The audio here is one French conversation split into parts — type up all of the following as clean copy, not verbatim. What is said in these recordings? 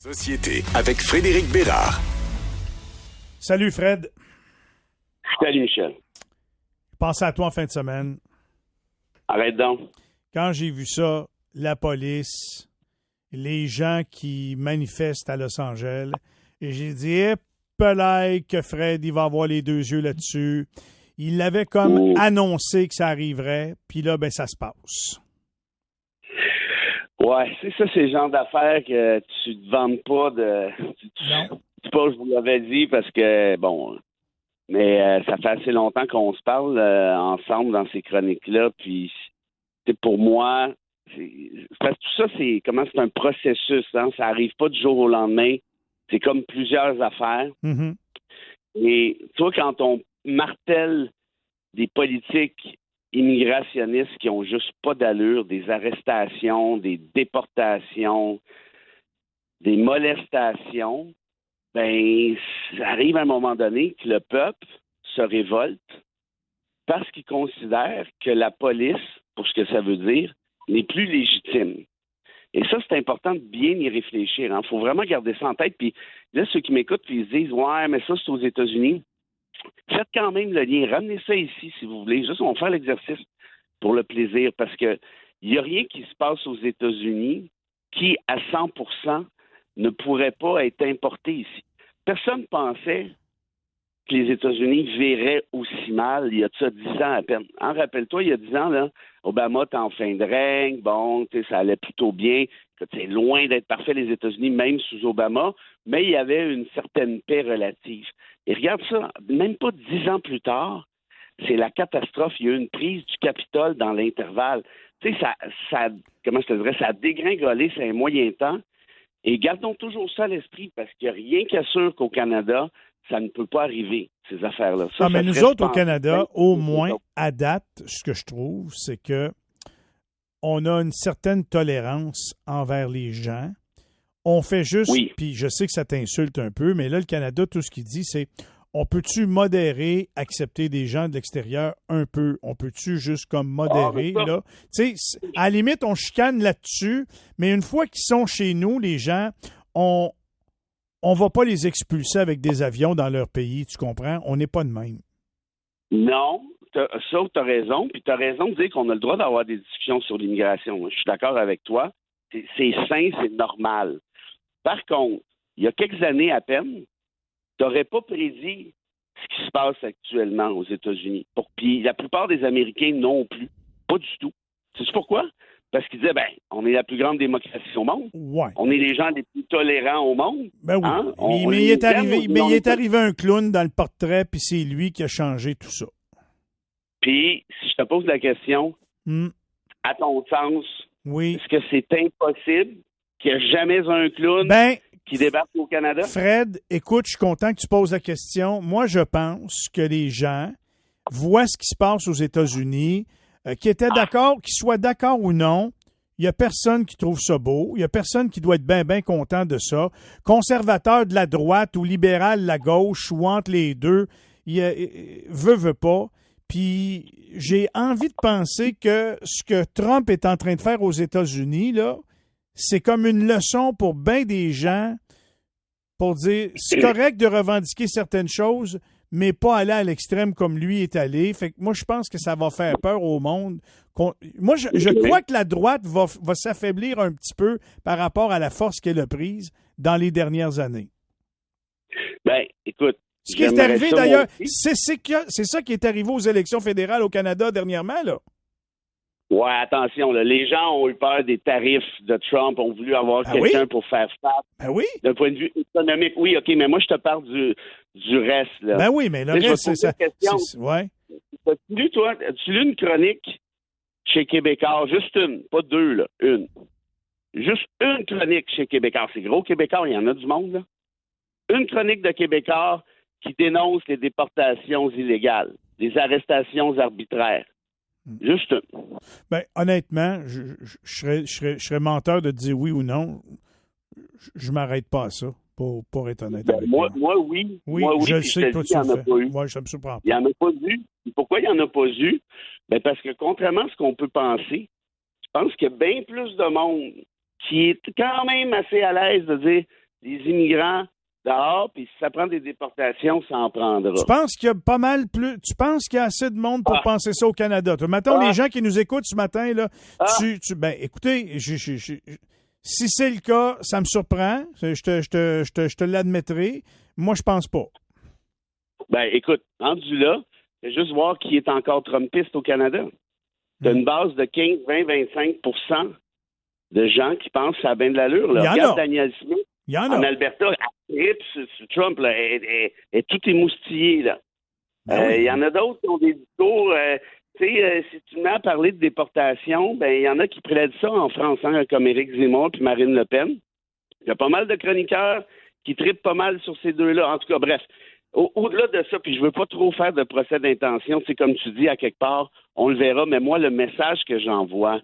Société avec Frédéric Bérard. Salut Fred. Salut Michel. Je pensais à toi en fin de semaine. Arrête donc. Quand j'ai vu ça, la police, les gens qui manifestent à Los Angeles, et j'ai dit, peut-être que Fred, il va avoir les deux yeux là-dessus. Il l'avait comme annoncé que ça arriverait, puis là, ben ça se passe. Ouais, c'est ça, c'est le genre d'affaires que tu te vantes pas de... Non. Je sais pas, je vous l'avais dit parce que, bon... Mais ça fait assez longtemps qu'on se parle ensemble dans ces chroniques-là, puis pour moi, parce que tout ça, c'est un processus, hein? Ça arrive pas du jour au lendemain. C'est comme plusieurs affaires. Mm-hmm. Et toi, quand on martèle des politiques immigrationnistes qui ont juste pas d'allure, des arrestations, des déportations, des molestations, ben, ça arrive à un moment donné que le peuple se révolte parce qu'il considère que la police, pour ce que ça veut dire, n'est plus légitime. Et ça, c'est important de bien y réfléchir. Il faut vraiment garder ça en tête. Puis là, ceux qui m'écoutent, puis ils se disent « Ouais, mais ça, c'est aux États-Unis ». Faites quand même le lien. Ramenez ça ici, si vous voulez. Juste, on va faire l'exercice pour le plaisir. Parce que il n'y a rien qui se passe aux États-Unis qui, à 100%, ne pourrait pas être importé ici. Personne ne pensait que les États-Unis verraient aussi mal il y a de ça 10 ans à peine. Hein, rappelle-toi, il y a 10 ans, là, Obama était en fin de règne, bon, ça allait plutôt bien. C'est loin d'être parfait, les États-Unis, même sous Obama, mais il y avait une certaine paix relative. Et regarde ça, même pas 10 ans plus tard, c'est la catastrophe. Il y a eu une prise du Capitole dans l'intervalle. Tu sais, ça, comment je te dirais, ça a dégringolé, c'est un moyen temps. Et gardons toujours ça à l'esprit, parce qu'il n'y a rien qui assure qu'au Canada, ça ne peut pas arriver, ces affaires-là. Ça, mais ça nous autres, au Canada, au moins, à date, ce que je trouve, c'est que on a une certaine tolérance envers les gens. On fait juste, puis je sais que ça t'insulte un peu, mais là, le Canada, tout ce qu'il dit, c'est on peut-tu modérer, accepter des gens de l'extérieur un peu? On peut-tu juste comme modérer, là? Tu sais, à la limite, on chicane là-dessus, mais une fois qu'ils sont chez nous, les gens, on va pas les expulser avec des avions dans leur pays, tu comprends? On n'est pas de même. Non, ça, tu as raison, puis tu as raison de dire qu'on a le droit d'avoir des discussions sur l'immigration. Je suis d'accord avec toi. C'est sain, c'est normal. Par contre, il y a quelques années à peine, tu n'aurais pas prédit ce qui se passe actuellement aux États-Unis. Puis la plupart des Américains non plus. Pas du tout. Sais-tu pourquoi? Parce qu'ils disaient, on est la plus grande démocratie au monde. Ouais. On est les gens les plus tolérants au monde. Ben oui. Hein? Mais il est arrivé un clown dans le portrait, puis c'est lui qui a changé tout ça. Puis, si je te pose la question, à ton sens, est-ce que c'est impossible qu'il n'y ait jamais un clown qui débarque au Canada? Fred, écoute, je suis content que tu poses la question. Moi, je pense que les gens voient ce qui se passe aux États-Unis, qu'ils soient d'accord ou non. Il n'y a personne qui trouve ça beau. Il n'y a personne qui doit être bien content de ça. Conservateur de la droite ou libéral de la gauche ou entre les deux, veut pas. Puis j'ai envie de penser que ce que Trump est en train de faire aux États-Unis, là, c'est comme une leçon pour bien des gens pour dire c'est correct de revendiquer certaines choses, mais pas aller à l'extrême comme lui est allé. Fait que moi, je pense que ça va faire peur au monde. Moi, je crois que la droite va s'affaiblir un petit peu par rapport à la force qu'elle a prise dans les dernières années. Écoute, ce qui est arrivé d'ailleurs, c'est ça qui est arrivé aux élections fédérales au Canada dernièrement, là. Ouais, attention, là, les gens ont eu peur des tarifs de Trump, ont voulu avoir quelqu'un pour faire face. Ben oui. D'un point de vue économique, oui, OK, mais moi, je te parle du reste, là. Ben oui, mais le reste, c'est ça. Ouais. As-tu lu une chronique chez Québécois? Juste une, pas deux, là, une. Juste une chronique chez Québécois. C'est gros, Québécois, il y en a du monde, là. Une chronique de Québécois qui dénonce les déportations illégales, les arrestations arbitraires. Juste une. Ben, honnêtement, je serais menteur de dire oui ou non. Je m'arrête pas à ça, pour être honnête avec toi. Moi, oui. Oui, moi, je sais que toi, tu le fais. Moi, ça me surprend pas. Il n'y en a pas eu. Pourquoi il n'y en a pas eu? Ben, parce que contrairement à ce qu'on peut penser, je pense qu'il y a bien plus de monde qui est quand même assez à l'aise de dire des immigrants dehors, puis si ça prend des déportations, ça en prendra. Tu penses qu'il y a pas mal plus. Tu penses qu'il y a assez de monde pour penser ça au Canada? Mettons, les gens qui nous écoutent ce matin, là, ben, écoutez, si c'est le cas, ça me surprend. Je te l'admettrai. Moi, je pense pas. Ben, écoute, rendu là, c'est juste voir qui est encore Trumpiste au Canada. Tu as une base de 15, 20, 25% de gens qui pensent que ça a bien de l'allure. Là. Regarde Daniel Smith. Il y en a. En Alberta, Trump là, est tout émoustillé. Là. Il y en a d'autres qui ont des discours. Si tu mets à parler de déportation, ben il y en a qui plaident ça en France, hein, comme Éric Zemmour puis Marine Le Pen. Il y a pas mal de chroniqueurs qui trippent pas mal sur ces deux-là. En tout cas, bref. Au-delà de ça, puis je veux pas trop faire de procès d'intention, c'est comme tu dis, à quelque part, on le verra, mais moi, le message que j'envoie,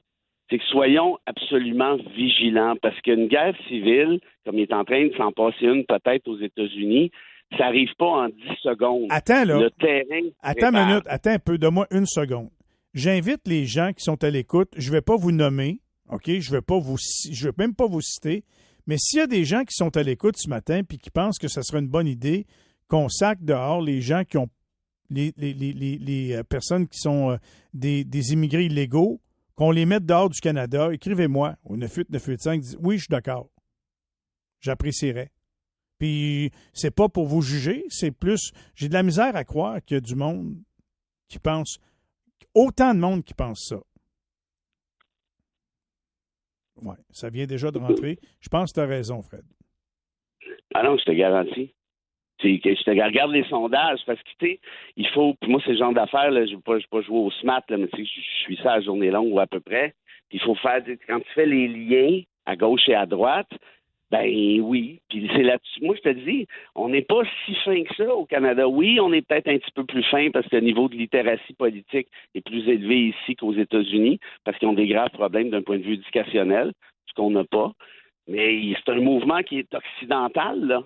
c'est que soyons absolument vigilants, parce qu'une guerre civile, comme il est en train de s'en passer une peut-être aux États-Unis, ça n'arrive pas en 10 secondes. Attends, là. Le terrain... Attends une minute, attends un peu, donne-moi une seconde. J'invite les gens qui sont à l'écoute, je ne vais pas vous nommer, OK? Je ne vais même pas vous citer, mais s'il y a des gens qui sont à l'écoute ce matin et qui pensent que ce serait une bonne idée qu'on saque dehors les gens qui ont les personnes qui sont des immigrés illégaux, qu'on les mette dehors du Canada, écrivez-moi au 98985, dites oui, je suis d'accord. J'apprécierais. Puis c'est pas pour vous juger, c'est plus j'ai de la misère à croire qu'il y a du monde qui pense autant de monde qui pense ça. Oui, ça vient déjà de rentrer. Je pense que tu as raison, Fred. Ah non, je te garantis. Je te regarde les sondages parce que, tu sais, il faut. Puis moi, c'est le genre d'affaires, là, je ne veux pas jouer au SMAT, là, mais tu sais, je suis ça à journée longue ou à peu près. Puis il faut faire. Quand tu fais les liens à gauche et à droite, ben oui. Puis c'est là-dessus. Moi, je te dis, on n'est pas si fin que ça au Canada. Oui, on est peut-être un petit peu plus fin parce que le niveau de littératie politique est plus élevé ici qu'aux États-Unis parce qu'ils ont des graves problèmes d'un point de vue éducationnel, ce qu'on n'a pas. Mais c'est un mouvement qui est occidental, là.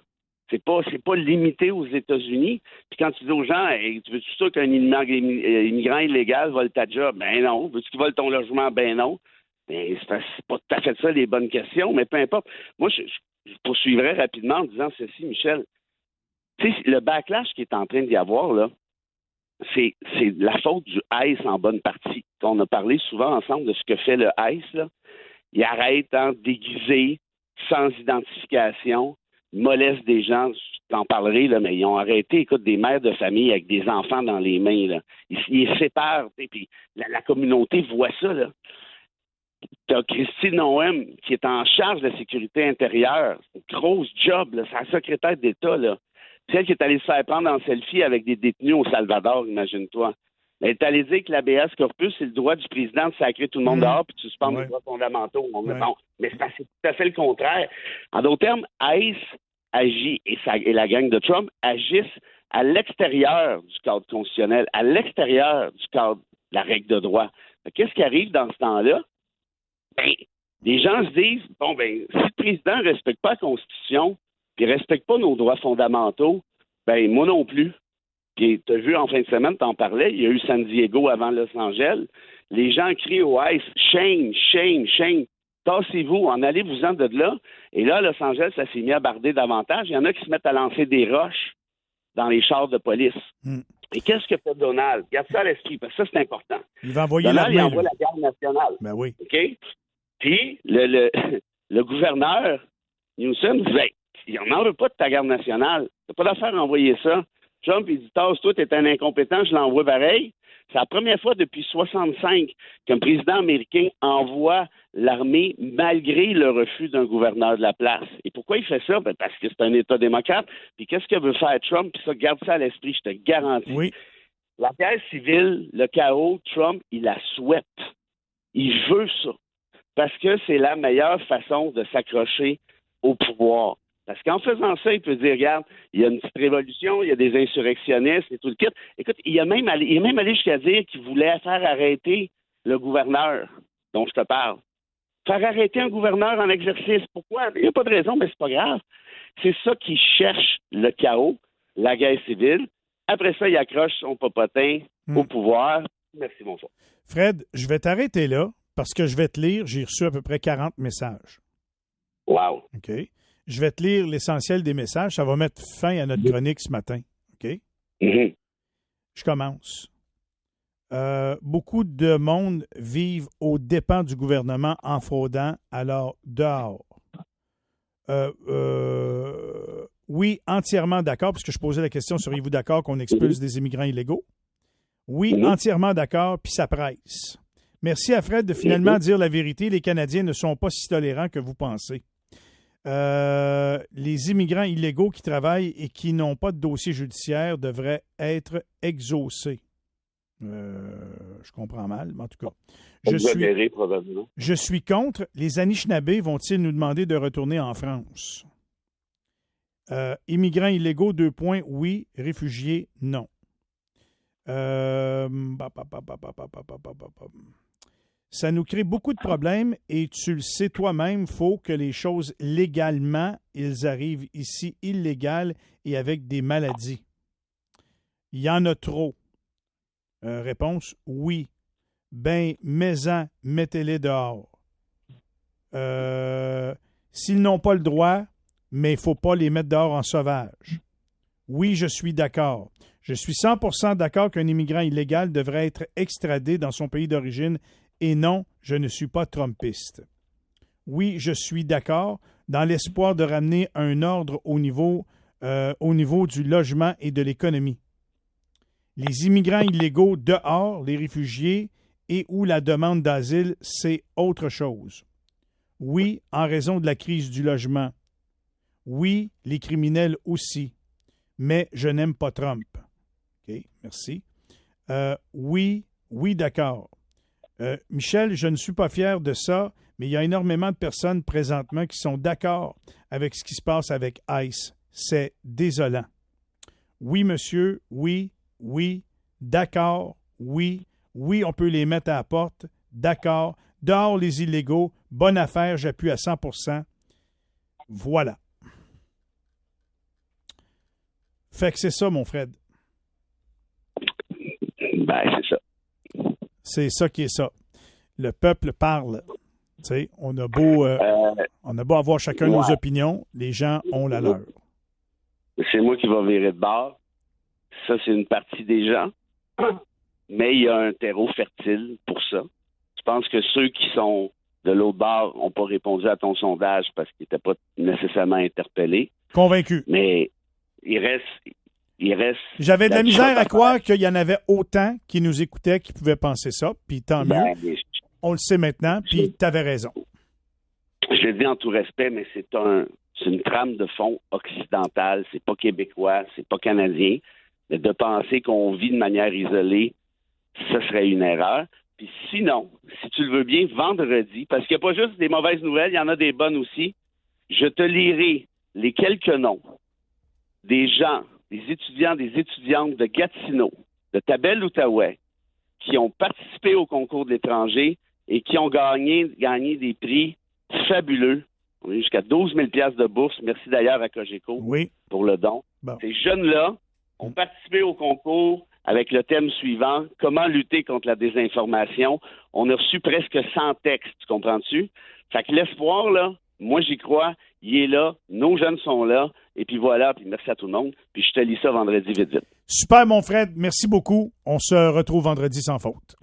C'est pas limité aux États-Unis. Puis quand tu dis aux gens, hey, tu veux-tu ça qu'un immigrant illégal vole ta job? Ben non. Veux-tu qu'il vole ton logement? Ben non. Ben, c'est pas tout à fait ça les bonnes questions, mais peu importe. Moi, je poursuivrai rapidement en disant ceci, Michel. Tu sais, le backlash qui est en train d'y avoir, là, c'est la faute du ICE en bonne partie. On a parlé souvent ensemble de ce que fait le ICE, là. Il arrête déguisé, sans identification, molestent des gens, je t'en parlerai, là, mais ils ont arrêté, écoute, des mères de famille avec des enfants dans les mains, là. Ils les séparent, puis la communauté voit ça, là. T'as Christine Noem, qui est en charge de la sécurité intérieure. C'est une grosse job, là. C'est la secrétaire d'État, là. C'est elle qui est allée se faire prendre en selfie avec des détenus au Salvador, imagine-toi. Elle est allée dire que l'habeas corpus, c'est le droit du président de sacrer tout le monde dehors puis de suspendre les droits fondamentaux. Bon, mais c'est tout à fait le contraire. En d'autres termes, ICE agit, et la gang de Trump agissent à l'extérieur du cadre constitutionnel, à l'extérieur du cadre de la règle de droit. Qu'est-ce qui arrive dans ce temps-là? Ben, les gens se disent, si le président ne respecte pas la Constitution, puis ne respecte pas nos droits fondamentaux, ben moi non plus. Puis tu as vu en fin de semaine, t'en parlais, il y a eu San Diego avant Los Angeles. Les gens crient au ICE, shame, shame, shame. Tassez-vous, en allez-vous-en de là. Et là, à Los Angeles, ça s'est mis à barder davantage. Il y en a qui se mettent à lancer des roches dans les chars de police. Et qu'est-ce que fait Donald? Garde ça à l'esprit, parce que ça, c'est important. Il va envoyer Donald, l'armée, il envoie la garde nationale. Ben oui. OK? Puis, le gouverneur, Newsom, disait, on n'en veut pas de ta garde nationale. T'as pas d'affaire à envoyer ça. Trump, il dit, tasse-toi, t'es un incompétent, je l'envoie pareil. C'est la première fois depuis 1965 qu'un président américain envoie l'armée malgré le refus d'un gouverneur de la place. Et pourquoi il fait ça? Ben parce que c'est un État démocrate. Puis qu'est-ce que veut faire Trump? Puis ça, garde ça à l'esprit, je te garantis. Oui. La guerre civile, le chaos, Trump, il la souhaite. Il veut ça. Parce que c'est la meilleure façon de s'accrocher au pouvoir. Parce qu'en faisant ça, il peut dire, regarde, il y a une petite révolution, il y a des insurrectionnistes et tout le kit. Écoute, il est même allé jusqu'à dire qu'il voulait faire arrêter le gouverneur dont je te parle. Faire arrêter un gouverneur en exercice. Pourquoi? Il n'y a pas de raison, mais c'est pas grave. C'est ça qui cherche le chaos, la guerre civile. Après ça, il accroche son popotin au pouvoir. Merci, bonsoir. Fred, je vais t'arrêter là parce que je vais te lire. J'ai reçu à peu près 40 messages. Wow. OK. Je vais te lire l'essentiel des messages. Ça va mettre fin à notre chronique ce matin. OK? Mhm. Je commence. Beaucoup de monde vivent aux dépens du gouvernement en fraudant, alors dehors. Oui, entièrement d'accord, puisque je posais la question, seriez-vous d'accord qu'on expulse des immigrants illégaux? Oui, entièrement d'accord, puis ça presse. Merci à Fred de finalement dire la vérité. Les Canadiens ne sont pas si tolérants que vous pensez. Les immigrants illégaux qui travaillent et qui n'ont pas de dossier judiciaire devraient être exaucés. Je comprends mal, mais en tout cas. Je suis contre. Les Anishinabés vont-ils nous demander de retourner en France? Immigrants illégaux, 2 points, oui. Réfugiés, non. Ça nous crée beaucoup de problèmes et tu le sais toi-même, il faut que les choses légalement, ils arrivent ici illégales et avec des maladies. Il y en a trop. Réponse, oui. Ben, mais-en, mettez-les dehors. S'ils n'ont pas le droit, mais il ne faut pas les mettre dehors en sauvage. Oui, je suis d'accord. Je suis 100% d'accord qu'un immigrant illégal devrait être extradé dans son pays d'origine et non, je ne suis pas trumpiste. Oui, je suis d'accord dans l'espoir de ramener un ordre au niveau du logement et de l'économie. Les immigrants illégaux dehors, les réfugiés et ou la demande d'asile, c'est autre chose. Oui, en raison de la crise du logement. Oui, les criminels aussi. Mais je n'aime pas Trump. OK, merci. Oui, d'accord. Michel, je ne suis pas fier de ça, mais il y a énormément de personnes présentement qui sont d'accord avec ce qui se passe avec ICE. C'est désolant. Oui, monsieur, oui, d'accord, oui, on peut les mettre à la porte, d'accord. Dehors les illégaux, bonne affaire, j'appuie à 100%. Voilà. Fait que c'est ça, mon Fred. Ben, c'est ça. C'est ça qui est ça. Le peuple parle. Tu sais, on a beau avoir chacun nos opinions, les gens ont la leur. C'est moi qui vais virer de bord. Ça, c'est une partie des gens. Mais il y a un terreau fertile pour ça. Je pense que ceux qui sont de l'autre bord n'ont pas répondu à ton sondage parce qu'ils n'étaient pas nécessairement interpellés. Convaincu. Mais il reste. J'avais de la misère à croire qu'il y en avait autant qui nous écoutaient qui pouvaient penser ça, puis tant mieux. On le sait maintenant, puis tu avais raison. Je le dis en tout respect, mais c'est une trame de fond occidentale. C'est pas québécois, c'est pas canadien. Mais de penser qu'on vit de manière isolée, ce serait une erreur. Puis sinon, si tu le veux bien, vendredi, parce qu'il n'y a pas juste des mauvaises nouvelles, il y en a des bonnes aussi, je te lirai les quelques noms des gens, des étudiants, des étudiantes de Gatineau, de Tabel-Outaouais, qui ont participé au concours de l'étranger et qui ont gagné des prix fabuleux. On est jusqu'à 12 000 $ de bourse. Merci d'ailleurs à Cogeco pour le don. Bon. Ces jeunes-là ont participé au concours avec le thème suivant, comment lutter contre la désinformation. On a reçu presque 100 textes, tu comprends-tu? Fait que l'espoir, là, moi j'y crois, il est là, nos jeunes sont là, et puis voilà, puis merci à tout le monde, puis je te lis ça vendredi vite. Super, mon Fred, merci beaucoup. On se retrouve vendredi sans faute.